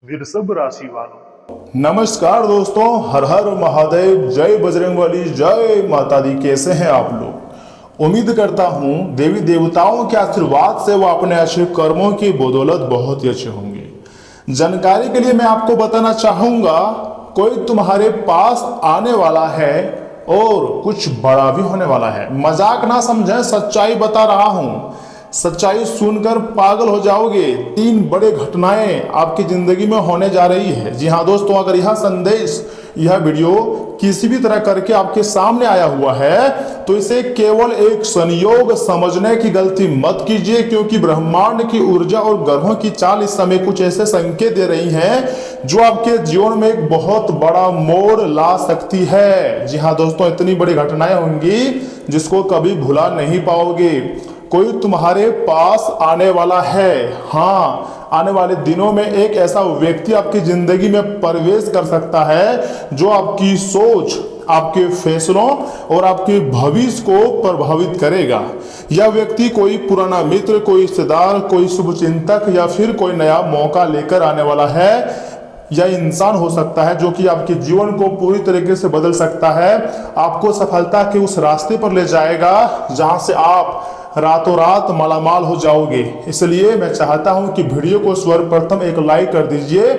वृषभ राशि वालों, नमस्कार दोस्तों, हर हर महादेव, जय बजरंगबली, जय माता दी। कैसे हैं आप लोग? उम्मीद करता हूं देवी देवताओं के आशीर्वाद से वो अपने अच्छे कर्मों की बदौलत बहुत ही अच्छे होंगे। जानकारी के लिए मैं आपको बताना चाहूंगा, कोई तुम्हारे पास आने वाला है और कुछ बड़ा भी होने वाला है। मजाक ना समझें, सच्चाई बता रहा हूं। सच्चाई सुनकर पागल हो जाओगे। 3 बड़े घटनाएं आपकी जिंदगी में होने जा रही है। जी हाँ दोस्तों, अगर यह संदेश, यह वीडियो किसी भी तरह करके आपके सामने आया हुआ है तो इसे केवल एक संयोग समझने की गलती मत कीजिए, क्योंकि ब्रह्मांड की ऊर्जा और ग्रहों की चाल इस समय कुछ ऐसे संकेत दे रही हैं जो आपके जीवन में एक बहुत बड़ा मोड़ ला सकती है। जी हाँ दोस्तों, इतनी बड़ी घटनाएं होंगी जिसको कभी भुला नहीं पाओगे। कोई तुम्हारे पास आने वाला है। हाँ, आने वाले दिनों में एक ऐसा व्यक्ति आपकी जिंदगी में प्रवेश कर सकता है जो आपकी सोच, आपके फैसलों और आपके भविष्य को प्रभावित करेगा। यह व्यक्ति कोई पुराना मित्र, कोई रिश्तेदार, कोई शुभचिंतक या फिर कोई नया मौका लेकर आने वाला है। यह इंसान हो सकता है जो कि आपके जीवन को पूरी तरीके से बदल सकता है, आपको सफलता के उस रास्ते पर ले जाएगा जहां से आप रातों रात मालामाल हो जाओगे। इसलिए मैं चाहता हूं कि वीडियो को सर्वप्रथम एक लाइक कर दीजिए,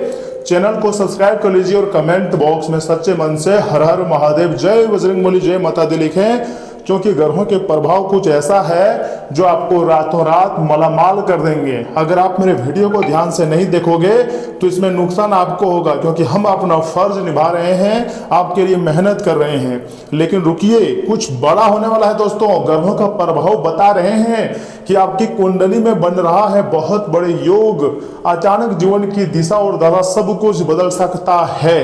चैनल को सब्सक्राइब कर लीजिए और कमेंट बॉक्स में सच्चे मन से हर हर महादेव, जय बजरंगबली, जय माता दी लिखें, क्योंकि ग्रहों के प्रभाव कुछ ऐसा है जो आपको रातों रात मालामाल कर देंगे। अगर आप मेरे वीडियो को ध्यान से नहीं देखोगे तो इसमें नुकसान आपको होगा, क्योंकि हम अपना फर्ज निभा रहे हैं, आपके लिए मेहनत कर रहे हैं। लेकिन रुकिए, कुछ बड़ा होने वाला है दोस्तों। ग्रहों का प्रभाव बता रहे हैं कि आपकी कुंडली में बन रहा है बहुत बड़े योग। अचानक जीवन की दिशा और दशा सब कुछ बदल सकता है।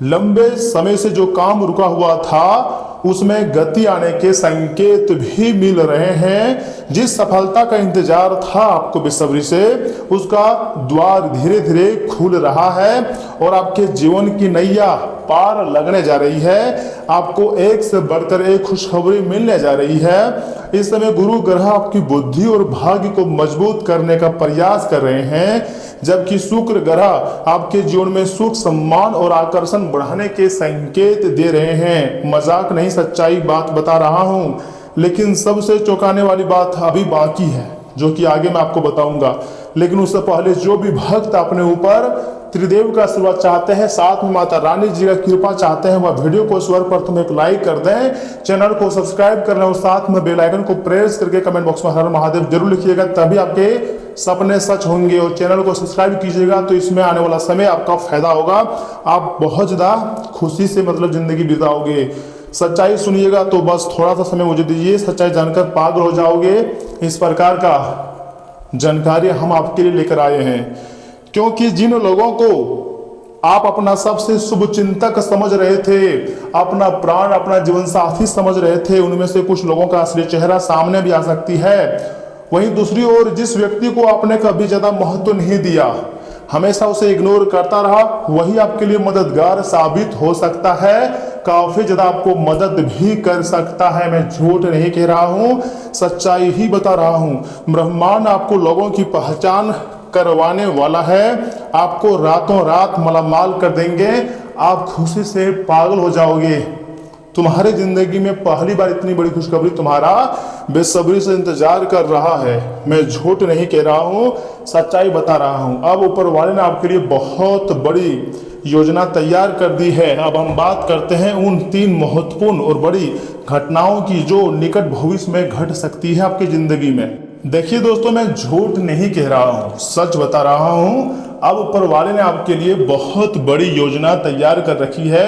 लंबे समय से जो काम रुका हुआ था उसमें गति आने के संकेत भी मिल रहे हैं। जिस सफलता का इंतजार था आपको बेसब्री से, उसका द्वार धीरे धीरे खुल रहा है और आपके जीवन की नैया पार लगने जा रही है। आपको एक से बढ़कर एक खुशखबरी मिलने जा रही है। इस समय गुरु ग्रह आपकी बुद्धि और भाग्य को मजबूत करने का प्रयास कर रहे हैं, जबकि शुक्र ग्रह आपके जीवन में सुख, सम्मान और आकर्षण बढ़ाने के संकेत दे रहे हैं। मजाक नहीं, सच्चाई बात बता रहा हूं। लेकिन सबसे चौंकाने वाली बात अभी बाकी है, जो कि आगे मैं आपको बताऊंगा। लेकिन उससे पहले जो भी भक्त अपने ऊपर त्रिदेव का आशीर्वाद चाहते हैं, साथ में माता रानी जी का कृपा चाहते हैं, वह वीडियो को सर्वप्रथम एक लाइक कर दें, चैनल को सब्सक्राइब कर लें और साथ में बेल आइकन को प्रेस करके कमेंट बॉक्स में हर महादेव जरूर लिखिएगा, तभी आपके सपने सच होंगे। और चैनल को सब्सक्राइब कीजिएगा तो इसमें आने वाला समय आपका फायदा होगा। आप बहुत ज़्यादा खुशी से जिंदगी बिताओगे। सच्चाई सुनिएगा तो बस थोड़ा सा समय मुझे दीजिए, सच्चाई जानकर पागल हो जाओगे। इस प्रकार का जानकारी हम आपके लिए लेकर आए हैं, क्योंकि जिन लोगों को आप अपना सबसे शुभ चिंतक समझ रहे थे, अपना प्राण, अपना जीवन साथी समझ रहे थे, उनमें से कुछ लोगों का असली चेहरा सामने भी आ सकती है। वहीं दूसरी ओर जिस व्यक्ति को आपने कभी ज्यादा महत्व नहीं दिया, हमेशा उसे इग्नोर करता रहा, वही आपके लिए मददगार साबित हो सकता है, काफी ज्यादा आपको मदद भी कर सकता है। मैं झूठ नहीं कह रहा हूं, सच्चाई ही बता रहा हूं। ब्रह्मांड आपको लोगों की पहचान करवाने वाला है, आपको रातों रात मालामाल कर देंगे, आप खुशी से पागल हो जाओगे। तुम्हारी जिंदगी में पहली बार इतनी बड़ी खुशखबरी तुम्हारा बेसब्री से इंतजार कर रहा है। मैं झूठ नहीं कह रहा हूं, सच्चाई बता रहा हूं। अब ऊपर वाले ने आपके लिए बहुत बड़ी योजना तैयार कर दी है। अब हम बात करते हैं उन 3 महत्वपूर्ण और बड़ी घटनाओं की जो निकट भविष्य में घट सकती है आपकी जिंदगी में। देखिए दोस्तों, मैं झूठ नहीं कह रहा हूं, सच बता रहा हूं। अब ऊपर वाले ने आपके लिए बहुत बड़ी योजना तैयार कर रखी है।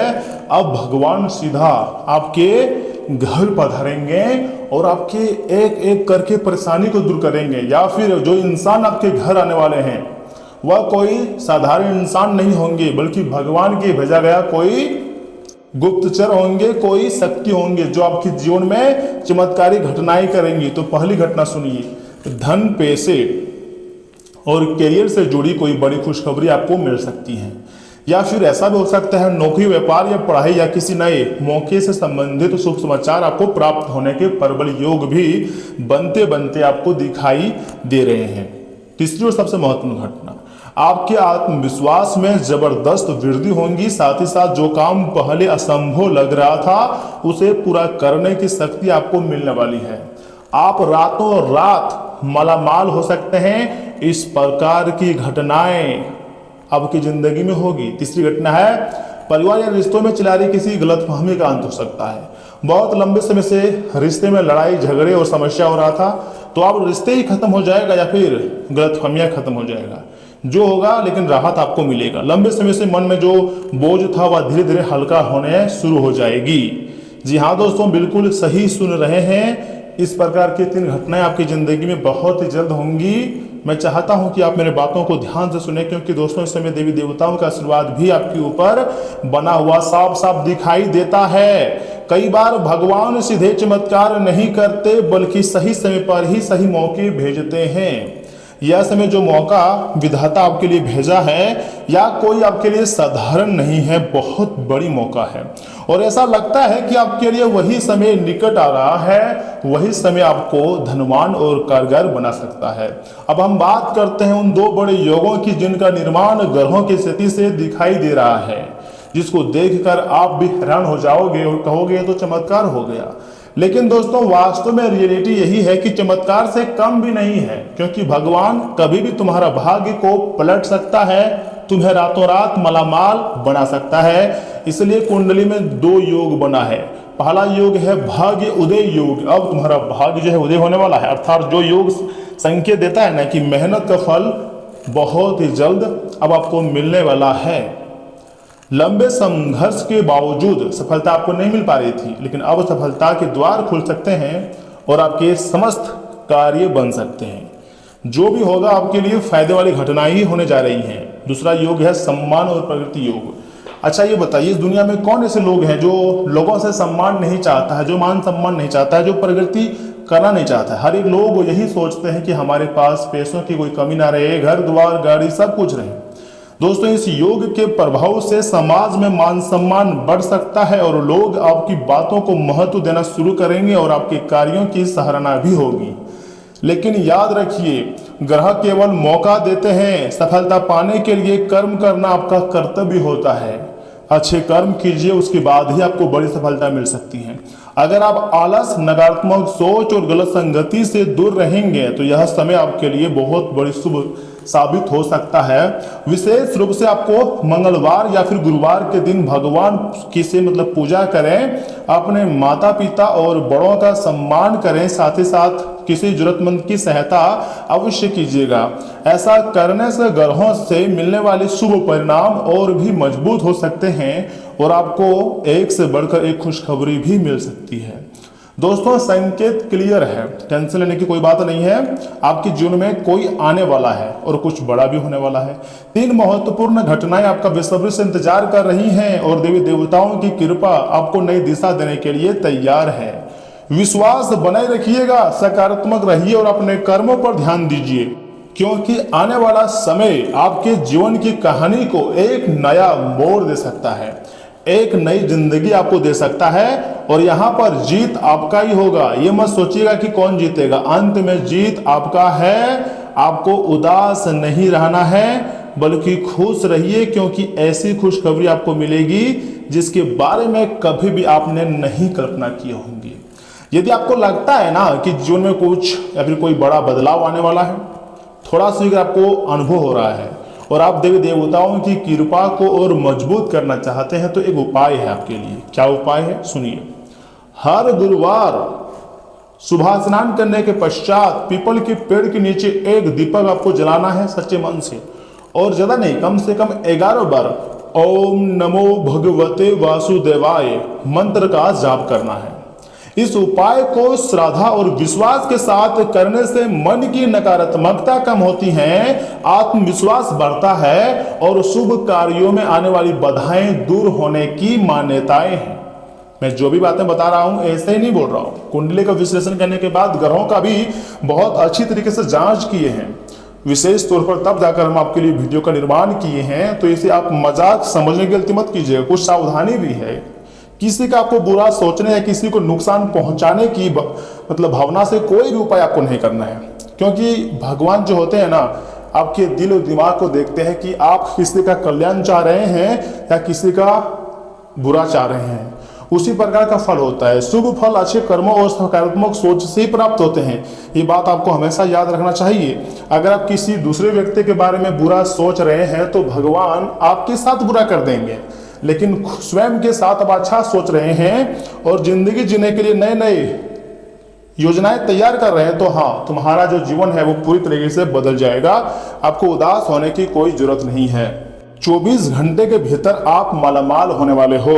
अब भगवान सीधा आपके घर पधारेंगे और आपके एक एक करके परेशानी को दूर करेंगे। या फिर जो इंसान आपके घर आने वाले हैं वह कोई साधारण इंसान नहीं होंगे, बल्कि भगवान के भेजा गया कोई गुप्तचर होंगे, कोई शक्ति होंगे जो आपके जीवन में चमत्कारी घटनाएं करेंगी। तो पहली घटना सुनिए, धन, पैसे और करियर से जुड़ी कोई बड़ी खुशखबरी आपको मिल सकती है। या फिर ऐसा भी हो सकता है नौकरी, व्यापार या पढ़ाई या किसी नए मौके से संबंधित शुभ समाचार आपको प्राप्त होने के प्रबल योग भी बनते बनते आपको दिखाई दे रहे हैं। तीसरी और सबसे महत्वपूर्ण घटना, आपके आत्मविश्वास में जबरदस्त वृद्धि होगी। साथ ही साथ जो काम पहले असंभव लग रहा था उसे पूरा करने की शक्ति आपको मिलने वाली है। आप रातों रात मालामाल हो सकते हैं। इस प्रकार की घटनाएं आपकी जिंदगी में होगी। तीसरी घटना है परिवार या रिश्तों में चला रही किसी गलतफहमी का अंत हो सकता है। बहुत लंबे समय से रिश्ते में लड़ाई झगड़े और समस्या हो रहा था, तो अब रिश्ते ही खत्म हो जाएगा या फिर गलतफहमियां खत्म हो जाएगा, जो होगा, लेकिन राहत आपको मिलेगा। लंबे समय से मन में जो बोझ था वह धीरे धीरे हल्का होने शुरू हो जाएगी। जी हाँ दोस्तों, बिल्कुल सही सुन रहे हैं। इस प्रकार की 3 घटनाएं आपकी जिंदगी में बहुत ही जल्द होंगी। मैं चाहता हूं कि आप मेरे बातों को ध्यान से सुने, क्योंकि दोस्तों इस समय देवी देवताओं का आशीर्वाद भी आपके ऊपर बना हुआ साफ साफ दिखाई देता है। कई बार भगवान सीधे चमत्कार नहीं करते, बल्कि सही समय पर ही सही मौके भेजते हैं। यह समय जो मौका विधाता आपके लिए भेजा है या कोई आपके लिए साधारण नहीं है, बहुत बड़ी मौका है। और ऐसा लगता है कि आपके लिए वही समय निकट आ रहा है, वही समय आपको धनवान और कारगर बना सकता है। अब हम बात करते हैं उन 2 बड़े योगों की जिनका निर्माण ग्रहों की स्थिति से दिखाई दे रहा है, जिसको देखकर आप भी हैरान हो जाओगे और कहोगे तो चमत्कार हो गया। लेकिन दोस्तों वास्तव में रियलिटी यही है कि चमत्कार से कम भी नहीं है, क्योंकि भगवान कभी भी तुम्हारा भाग्य को पलट सकता है, तुम्हें रातों रात मालामाल बना सकता है। इसलिए कुंडली में 2 योग बना है। पहला योग है भाग्य उदय योग। अब तुम्हारा भाग्य जो है उदय होने वाला है, अर्थात जो योग संकेत देता है ना कि मेहनत का फल बहुत ही जल्द अब आपको मिलने वाला है। लंबे संघर्ष के बावजूद सफलता आपको नहीं मिल पा रही थी, लेकिन अब सफलता के द्वार खुल सकते हैं और आपके समस्त कार्य बन सकते हैं। जो भी होगा आपके लिए फायदे वाली घटनाएं ही होने जा रही हैं। दूसरा योग है सम्मान और प्रगति योग। अच्छा ये बताइए, इस दुनिया में कौन ऐसे लोग हैं जो लोगों से सम्मान नहीं चाहता है, जो मान सम्मान नहीं चाहता है, जो प्रगति करना नहीं चाहता है? हर एक लोग यही सोचते हैं कि हमारे पास पैसों की कोई कमी ना रहे, घर द्वार गाड़ी सब कुछ रहे। दोस्तों इस योग के प्रभाव से समाज में मान सम्मान बढ़ सकता है और लोग आपकी बातों को महत्व देना शुरू करेंगे और आपके कार्यों की सराहना भी होगी। लेकिन याद रखिए, ग्रह केवल मौका देते हैं, सफलता पाने के लिए कर्म करना आपका कर्तव्य होता है। अच्छे कर्म कीजिए, उसके बाद ही आपको बड़ी सफलता मिल सकती है। अगर आप आलस, नकारात्मक सोच और गलत संगति से दूर रहेंगे तो यह समय आपके लिए बहुत बड़ी शुभ साबित हो सकता है। विशेष रूप से आपको मंगलवार या फिर गुरुवार के दिन भगवान की से पूजा करें, अपने माता पिता और बड़ों का सम्मान करें, साथ ही साथ किसी जरूरतमंद की सहायता अवश्य कीजिएगा। ऐसा करने से ग्रहों से मिलने वाले शुभ परिणाम और भी मजबूत हो सकते हैं और आपको एक से बढ़कर एक खुशखबरी भी मिल सकती है। दोस्तों संकेत क्लियर है, टेंशन लेने की कोई बात नहीं है। आपके जीवन में कोई आने वाला है और कुछ बड़ा भी होने वाला है। 3 महत्वपूर्ण घटनाएं आपका बेसब्री से इंतजार कर रही हैं और देवी देवताओं की कृपा आपको नई दिशा देने के लिए तैयार है। विश्वास बनाए रखिएगा, सकारात्मक रहिए और अपने कर्मों पर ध्यान दीजिए, क्योंकि आने वाला समय आपके जीवन की कहानी को एक नया मोड़ दे सकता है, एक नई जिंदगी आपको दे सकता है और यहाँ पर जीत आपका ही होगा। ये मत सोचिएगा कि कौन जीतेगा, अंत में जीत आपका है। आपको उदास नहीं रहना है, बल्कि खुश रहिए, क्योंकि ऐसी खुशखबरी आपको मिलेगी जिसके बारे में कभी भी आपने नहीं कल्पना की होगी। यदि आपको लगता है ना कि जीवन में कुछ या फिर कोई बड़ा बदलाव आने वाला है, थोड़ा सा अगर आपको अनुभव हो रहा है और आप देवी देवताओं की कृपा को और मजबूत करना चाहते हैं, तो एक उपाय है आपके लिए। क्या उपाय है सुनिए। हर गुरुवार सुबह स्नान करने के पश्चात पीपल के पेड़ के नीचे एक दीपक आपको जलाना है सच्चे मन से, और ज्यादा नहीं, कम से कम 11 बार ओम नमो भगवते वासुदेवाय मंत्र का जाप करना है। इस उपाय को श्रद्धा और विश्वास के साथ करने से मन की नकारात्मकता कम होती है, आत्मविश्वास बढ़ता है और शुभ कार्यों में आने वाली बाधाएं दूर होने की मान्यताएं हैं। मैं जो भी बातें बता रहा हूं ऐसे ही नहीं बोल रहा हूं। कुंडली का विश्लेषण करने के बाद ग्रहों का भी बहुत अच्छी तरीके से जांच किए हैं, विशेष तौर पर तब जाकर हम आपके लिए वीडियो का निर्माण किए हैं। तो इसे आप मजाक समझने की गलती मत कीजिएगा, कुछ सावधानी भी है। किसी का आपको बुरा सोचने या किसी को नुकसान पहुंचाने की भावना से कोई भी उपाय आपको नहीं करना है, क्योंकि भगवान जो होते हैं ना, आपके दिल और दिमाग को देखते हैं कि आप किसी का कल्याण चाह रहे हैं या किसी का बुरा चाह रहे हैं, उसी प्रकार का फल होता है। शुभ फल अच्छे कर्मों और सकारात्मक सोच से ही प्राप्त होते हैं। ये बात आपको हमेशा याद रखना चाहिए। अगर आप किसी दूसरे व्यक्ति के बारे में बुरा सोच रहे हैं तो भगवान आपके साथ बुरा कर देंगे, लेकिन स्वयं के साथ आप अच्छा सोच रहे हैं और जिंदगी जीने के लिए नए नए योजनाएं तैयार कर रहे हैं तो हाँ, तुम्हारा जो जीवन है वो पूरी तरीके से बदल जाएगा। आपको उदास होने की कोई जरूरत नहीं है। 24 घंटे के भीतर आप मालामाल होने वाले हो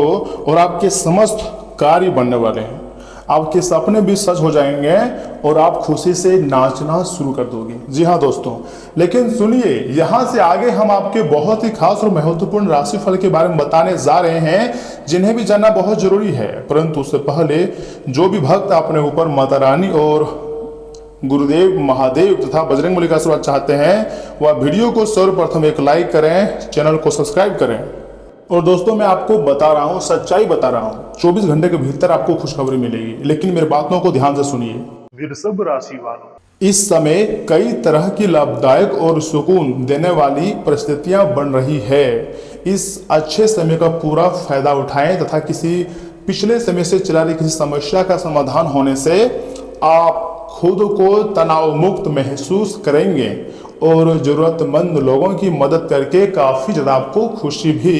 और आपके समस्त कार्य बनने वाले हैं। आपके सपने भी सच हो जाएंगे और आप खुशी से नाचना शुरू कर दोगे। जी हाँ दोस्तों, लेकिन सुनिए, यहाँ से आगे हम आपके बहुत ही खास और महत्वपूर्ण राशिफल के बारे में बताने जा रहे हैं, जिन्हें भी जानना बहुत जरूरी है। परंतु उससे पहले जो भी भक्त अपने ऊपर माता रानी और गुरुदेव महादेव तथा बजरंगबली का आशीर्वाद चाहते हैं, वह वीडियो को सर्वप्रथम एक लाइक करें, चैनल को सब्सक्राइब करें। और दोस्तों, मैं आपको बता रहा हूँ, सच्चाई बता रहा हूँ, 24 घंटे के भीतर आपको खुशखबरी मिलेगी। लेकिन मेरी बातों को ध्यान से सुनिए। वृषभ राशि वालों, इस समय कई तरह की लाभदायक और सुकून देने वाली परिस्थितियां बन रही है। इस अच्छे समय का पूरा फायदा उठाएं तथा किसी पिछले समय से चला रही किसी समस्या का समाधान होने से आप खुद को तनाव मुक्त महसूस करेंगे और जरूरतमंद लोगों की मदद करके काफी ज्यादा आपको खुशी भी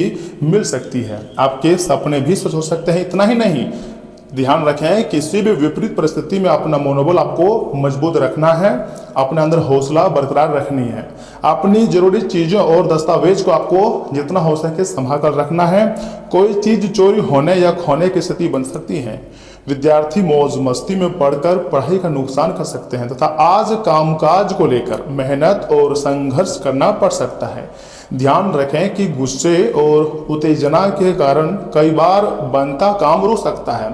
मिल सकती है। आपके सपने भी सच हो सकते हैं। इतना ही नहीं, ध्यान रखें, किसी भी विपरीत परिस्थिति में अपना मनोबल आपको मजबूत रखना है, अपने अंदर हौसला बरकरार रखनी है। अपनी जरूरी चीजों और दस्तावेज को आपको जितना हो सके संभाल कर रखना है। कोई चीज चोरी होने या खोने की स्थिति बन सकती है। विद्यार्थी मौज मस्ती में पढ़कर पढ़ाई का नुकसान कर सकते हैं तथा आज कामकाज को लेकर मेहनत और संघर्ष करना पड़ सकता है। ध्यान रखें कि गुस्से और उत्तेजना के कारण कई बार बनता काम रुक सकता है।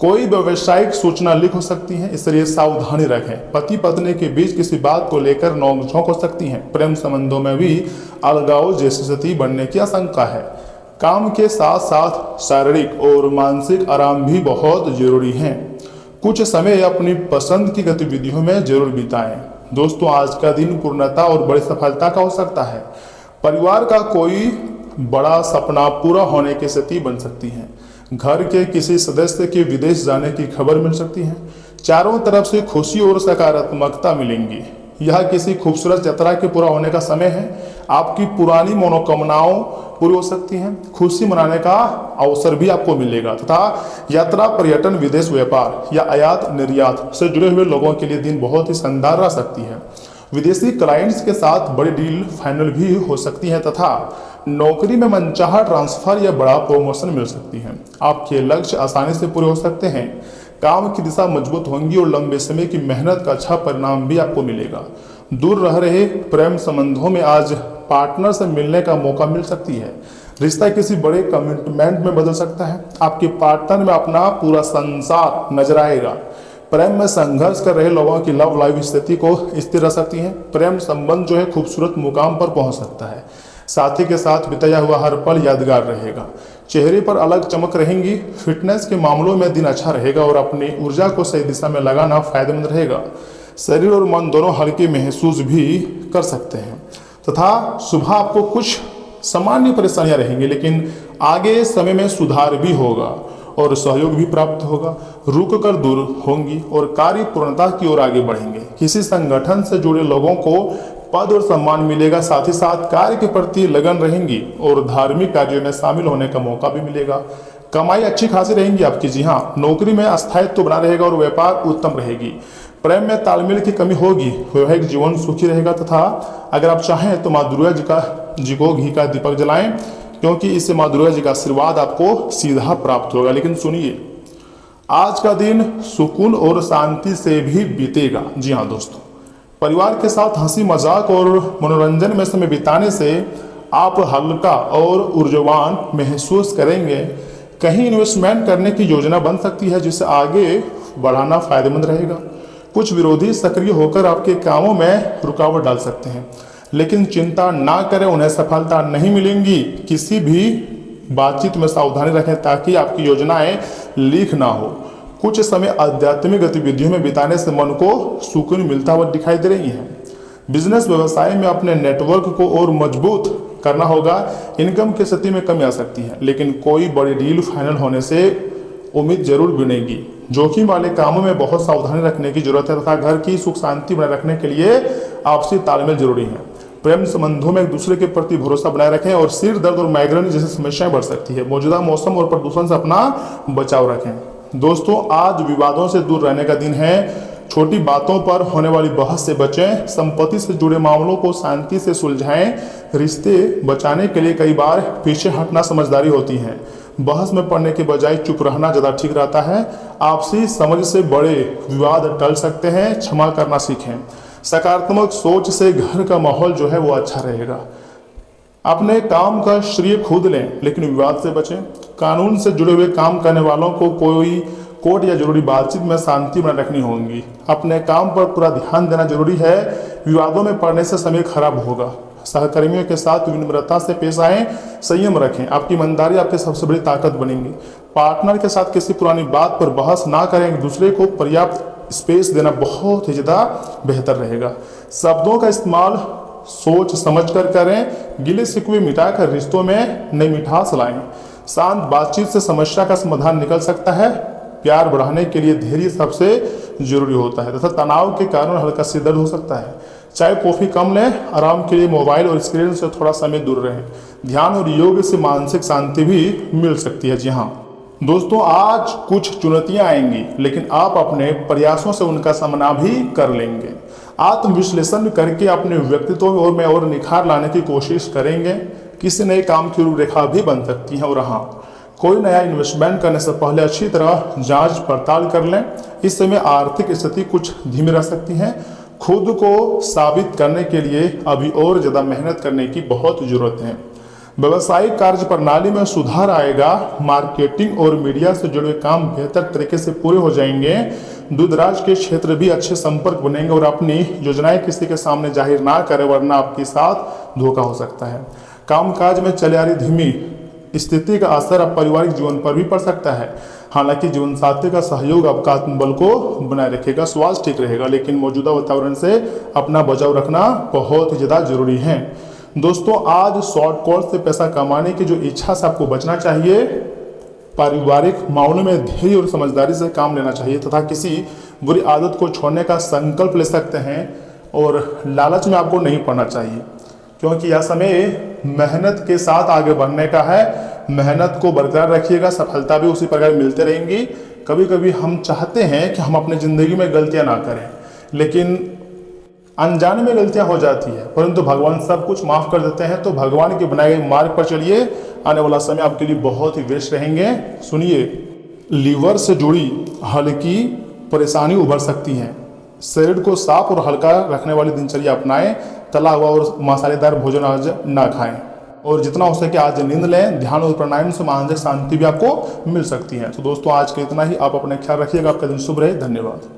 कोई व्यवसायिक सूचना लीक हो सकती है, इसलिए सावधानी रखें। पति पत्नी के बीच किसी बात को लेकर नोकझोंक हो सकती है। प्रेम संबंधों में भी अलगाव जैसी स्थिति बनने की आशंका है। काम के साथ साथ शारीरिक और मानसिक आराम भी बहुत जरूरी है। कुछ समय अपनी पसंद की गतिविधियों में जरूर बिताएं। दोस्तों, आज का दिन पूर्णता और बड़ी सफलता का हो सकता है। परिवार का कोई बड़ा सपना पूरा होने की स्थिति बन सकती है। घर के किसी सदस्य के विदेश जाने की खबर मिल सकती है। चारों तरफ से खुशी और सकारात्मकता मिलेंगी। यह किसी खूबसूरत यात्रा के पूरा होने का समय है। आपकी पुरानी मनोकामनाओं पूरी हो सकती हैं। खुशी मनाने का अवसर भी आपको मिलेगा तथा यात्रा, पर्यटन, विदेश व्यापार या आयात निर्यात से जुड़े हुए लोगों के लिए दिन बहुत ही शानदार रह सकती है। विदेशी क्लाइंट्स के साथ बड़ी डील फाइनल भी हो सकती है तथा नौकरी में मनचाहा ट्रांसफर या बड़ा प्रमोशन मिल सकती है। आपके लक्ष्य आसानी से पूरे हो सकते हैं। काम की दिशा मजबूत होंगी और लंबे समय की मेहनत का अच्छा परिणाम भी आपको मिलेगा। दूर रह रहे प्रेम संबंधों में आज पार्टनर से मिलने का मौका मिल सकती है। रिश्ता किसी बड़े कमिटमेंट में बदल सकता है। आपके पार्टनर में अपना पूरा संसार नजर आएगा। प्रेम में संघर्ष कर रहे लोगों की लव लाइफ स्थिति को स्थिर रह सकती है। प्रेम संबंध जो है खूबसूरत मुकाम पर पहुंच सकता है। साथी के साथ बिताया हुआ हर पल यादगार रहेगा। चेहरे पर अलग चमक रहेंगी। फिटनेस के मामलों में दिन अच्छा रहेगा और अपनी ऊर्जा को सही दिशा में लगाना फायदेमंद रहेगा। शरीर और मन दोनों हल्के महसूस भी कर सकते हैं तथा सुबह आपको कुछ सामान्य परेशानियां रहेंगी, लेकिन आगे समय में सुधार भी होगा और सहयोग भी प्राप्त होगा। रुक कर दूर होंगी और कार्य पूर्णता की ओर आगे बढ़ेंगे। किसी संगठन से जुड़े लोगों को पद और सम्मान मिलेगा। साथ ही साथ कार्य के प्रति लगन रहेंगी और धार्मिक कार्यों में शामिल होने का मौका भी मिलेगा। कमाई अच्छी खासी रहेंगी आपकी। जी हाँ, नौकरी में स्थायित्व बना रहेगा और व्यापार उत्तम रहेगी। प्रेम में तालमेल की कमी होगी। वैवाहिक जीवन सुखी रहेगा तथा अगर आप चाहें तो माँ दुर्गा जी को घी का दीपक जलाएं, क्योंकि इससे माँ दुर्गा जी का आशीर्वाद आपको सीधा प्राप्त होगा। लेकिन सुनिए, आज का दिन सुकून और शांति से भी बीतेगा। जी हाँ दोस्तों, परिवार के साथ हंसी मजाक और मनोरंजन में समय बिताने से आप हल्का और ऊर्जावान महसूस करेंगे। कहीं इन्वेस्टमेंट करने की योजना बन सकती है जिसे आगे बढ़ाना फायदेमंद रहेगा। कुछ विरोधी सक्रिय होकर आपके कामों में रुकावट डाल सकते हैं, लेकिन चिंता ना करें, उन्हें सफलता नहीं मिलेंगी। किसी भी बातचीत में सावधानी रखें ताकि आपकी योजनाएं लीक ना हो। कुछ समय आध्यात्मिक गतिविधियों में बिताने से मन को सुकून मिलता हुआ दिखाई दे रही है। बिजनेस व्यवसाय में अपने नेटवर्क को और मजबूत करना होगा। इनकम की स्थिति में कमी आ सकती है, लेकिन कोई बड़ी डील फाइनल होने से उम्मीद जरूर बनेगी। जोखिम वाले कामों में बहुत सावधानी रखने की जरूरत है तथा घर की सुख शांति बनाए रखने के लिए आपसी तालमेल जरूरी है। प्रेम संबंधों में एक दूसरे के प्रति भरोसा बनाए रखें और सिर दर्द और माइग्रेन जैसी समस्याएं बढ़ सकती है। मौजूदा मौसम और प्रदूषण से अपना बचाव रखें। दोस्तों, आज विवादों से दूर रहने का दिन है। छोटी बातों पर होने वाली बहस से बचें। संपत्ति से जुड़े मामलों को शांति से सुलझाएं। रिश्ते बचाने के लिए कई बार पीछे हटना समझदारी होती है। बहस में पड़ने के बजाय चुप रहना ज़्यादा ठीक रहता है। आपसी समझ से बड़े विवाद टल सकते हैं। क्षमा करना सीखें। सकारात्मक सोच से घर का माहौल जो है वो अच्छा रहेगा। अपने काम का श्रेय खुद लें, लेकिन विवाद से बचें। कानून से जुड़े हुए काम करने वालों को कोई कोर्ट या जरूरी बातचीत में शांति बनाए रखनी होगी। अपने काम पर पूरा ध्यान देना जरूरी है। विवादों में पड़ने से समय खराब होगा। सहकर्मियों के साथ विनम्रता से पेश आएं। संयम रखें। आपकी ईमानदारी आपकी सबसे बड़ी ताकत बनेगी। पार्टनर के साथ किसी पुरानी बात पर बहस ना करें। एक दूसरे को पर्याप्त स्पेस देना बहुत ही ज़्यादा बेहतर रहेगा। शब्दों का इस्तेमाल सोच समझ कर करें। गिले शिकवे मिटाकर रिश्तों में नई मिठास लाएं। शांत बातचीत से समस्या का समाधान निकल सकता है। प्यार बढ़ाने के लिए धैर्य सबसे जरूरी होता है तथा तनाव के कारण हल्का सिर दर्द हो सकता है। चाय कॉफी कम लें। आराम के लिए मोबाइल और स्क्रीन से थोड़ा समय दूर रहें। ध्यान और योग से मानसिक शांति भी मिल सकती है। जी हाँ दोस्तों, आज कुछ चुनौतियां आएंगी, लेकिन आप अपने प्रयासों से उनका सामना भी कर लेंगे। आत्मविश्लेषण करके अपने व्यक्तित्व में और निखार लाने की कोशिश करेंगे। किसी नए काम की रूपरेखा भी बन सकती है। और हाँ, कोई नया इन्वेस्टमेंट करने से पहले अच्छी तरह जांच पड़ताल कर लें। इस समय आर्थिक स्थिति कुछ धीमी रह सकती है। खुद को साबित करने के लिए अभी और ज़्यादा मेहनत करने की बहुत ज़रूरत है। व्यावसायिक कार्य प्रणाली में सुधार आएगा। मार्केटिंग और मीडिया से जुड़े काम बेहतर तरीके से पूरे हो जाएंगे। दूरदराज के क्षेत्र भी अच्छे संपर्क बनेंगे और अपनी योजनाएं किसी के सामने जाहिर ना करें, वरना आपके साथ धोखा हो सकता है। कामकाज में चले आ रही धीमी स्थिति का असर अब पारिवारिक जीवन पर भी पड़ सकता है। हालांकि जीवन साथी का सहयोग आपका आत्मबल को बनाए रखेगा। स्वास्थ्य ठीक रहेगा, लेकिन मौजूदा वातावरण से अपना बचाव रखना बहुत ही ज़्यादा जरूरी है। दोस्तों, आज शॉर्टकट से पैसा कमाने की जो इच्छा से आपको बचना चाहिए। पारिवारिक मामलों में धैर्य और समझदारी से काम लेना चाहिए तथा किसी बुरी आदत को छोड़ने का संकल्प ले सकते हैं। और लालच में आपको नहीं पड़ना चाहिए, क्योंकि यह समय मेहनत के साथ आगे बढ़ने का है। मेहनत को बरकरार रखिएगा, सफलता भी उसी प्रकार मिलते रहेंगी। कभी कभी हम चाहते हैं कि हम अपनी ज़िंदगी में गलतियां ना करें, लेकिन अनजाने में गलतियां हो जाती है, परंतु भगवान सब कुछ माफ़ कर देते हैं। तो भगवान के बनाए गए मार्ग पर चलिए। आने वाला समय आपके लिए बहुत ही व्यस्त रहेंगे। सुनिए, लीवर से जुड़ी हल्की परेशानी उभर सकती है। शरीर को साफ और हल्का रखने वाली दिनचर्या अपनाएं। तला हुआ और मसालेदार भोजन आज ना खाएं और जितना हो सके आज नींद लें। ध्यान और प्राणायाम से मानसिक शांति भी आपको मिल सकती है। तो दोस्तों, आज के इतना ही। आप अपने ख्याल रखिएगा। आपका दिन शुभ रहे। धन्यवाद।